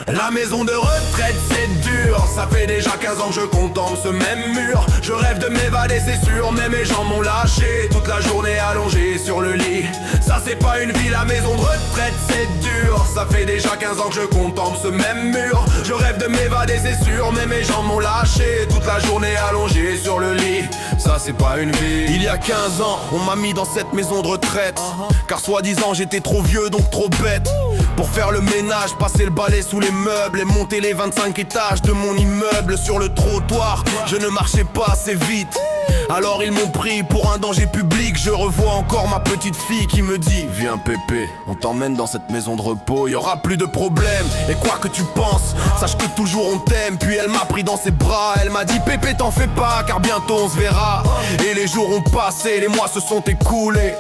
La maison de retraite c'est dur, ça fait déjà 15 ans que je contemple ce même mur. Je rêve de m'évader c'est sûr, mais mes jambes m'ont lâché. Toute la journée allongée sur le lit, ça c'est pas une vie, la maison de retraite c'est dur. Ça fait déjà 15 ans que je contemple ce même mur. Je rêve de m'évader c'est sûr, mais mes jambes m'ont lâché. Toute la journée allongée sur le lit, ça c'est pas une vie. Il y a 15 ans, on m'a mis dans cette maison de retraite, car soi-disant j'étais trop vieux donc trop bête. Pour faire le ménage, passer le balai sous les meubles et monter les 25 étages de mon immeuble sur le trottoir. Je ne marchais pas assez vite, alors ils m'ont pris pour un danger public. Je revois encore ma petite fille qui me dit: viens Pépé, on t'emmène dans cette maison de repos, y aura plus de problème. Et quoi que tu penses, sache que toujours on t'aime. Puis elle m'a pris dans ses bras, elle m'a dit: Pépé t'en fais pas, car bientôt on se verra. Et les jours ont passé, les mois se sont écoulés,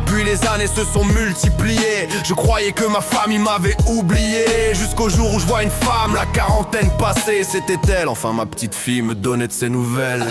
puis les années se sont multipliées. Je croyais que ma famille m'avait oublié, jusqu'au jour où je vois une femme, la quarantaine passée. C'était elle, enfin ma petite fille me donnait de ses nouvelles.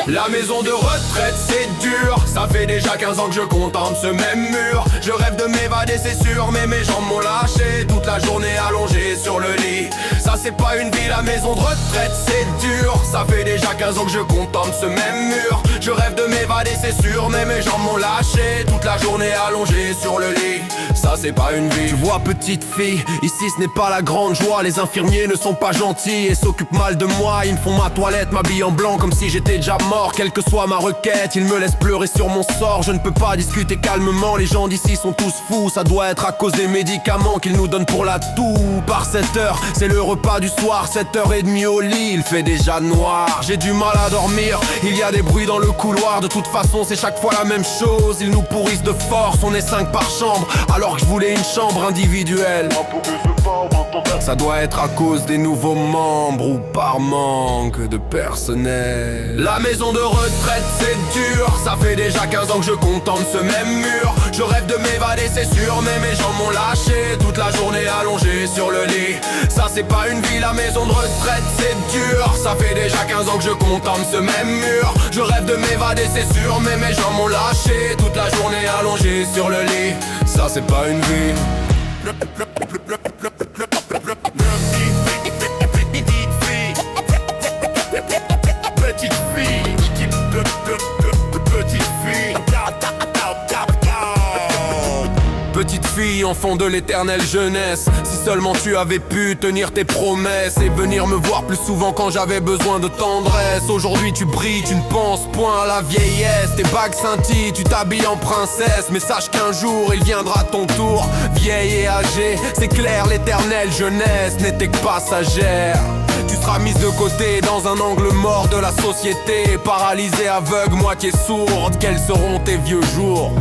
La maison de retraite c'est dur, ça fait déjà 15 ans que je contemple ce même mur. Je rêve de m'évader c'est sûr, mais mes jambes m'ont lâché. Toute la journée allongée sur le lit, ça c'est pas une vie, la maison de retraite c'est dur. Ça fait déjà 15 ans que je contemple ce même mur. Je rêve de m'évader c'est sûr, mais mes jambes m'ont lâché. Toute la journée allongée sur le lit, ça c'est pas une vie. Tu vois petite fille, ici ce n'est pas la grande joie. Les infirmiers ne sont pas gentils et s'occupent mal de moi. Ils me font ma toilette, m'habillent en blanc comme si j'étais déjà mort. Quelle que soit ma requête, ils me laissent pleurer sur mon sort. Je ne peux pas discuter calmement, les gens d'ici sont tous fous. Ça doit être à cause des médicaments qu'ils nous donnent pour la toux. Par 7 heures, c'est le repas du soir. 7h30 au lit, il fait déjà noir. J'ai du mal à dormir, il y a des bruits dans le couloir. De toute façon c'est chaque fois la même chose, ils nous pourrissent de force. On est 5 par chambre, alors que je voulais une chambre individuelle. Ça doit être à cause des nouveaux membres ou par manque de personnel. La maison de retraite c'est dur, ça fait déjà 15 ans que je contemple ce même mur. Je rêve de m'évader c'est sûr, mais mes jambes m'ont lâché. Toute la journée allongée sur le lit, ça c'est pas une vie, la maison de retraite c'est dur. Ça fait déjà 15 ans que je contemple ce même mur. Je rêve de m'évader c'est sûr, mais mes jambes m'ont lâché. Toute la journée allongée sur le lit, ça c'est pas une vie. Petite fille, enfant de l'éternelle jeunesse, si seulement tu avais pu tenir tes promesses et venir me voir plus souvent quand j'avais besoin de tendresse. Aujourd'hui tu brilles, tu ne penses point à la vieillesse. Tes bagues scintillent, tu t'habilles en princesse. Mais sache qu'un jour il viendra ton tour, vieille et âgée. C'est clair, l'éternelle jeunesse n'était que passagère. Tu seras mise de côté dans un angle mort de la société. Paralysée, aveugle, moitié sourde, quels seront tes vieux jours?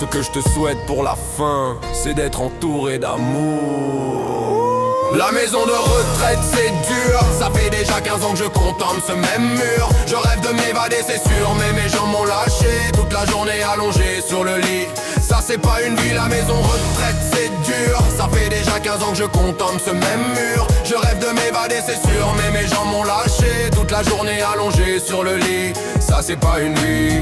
Ce que je te souhaite pour la fin, c'est d'être entouré d'amour. La maison de retraite c'est dur, ça fait déjà 15 ans que je contemple ce même mur. Je rêve de m'évader c'est sûr, mais mes jambes m'ont lâché. Toute la journée allongée sur le lit, ça c'est pas une vie, la maison retraite c'est dur. Ça fait déjà 15 ans que je contemple ce même mur. Je rêve de m'évader c'est sûr, mais mes jambes m'ont lâché. Toute la journée allongée sur le lit, ça c'est pas une vie.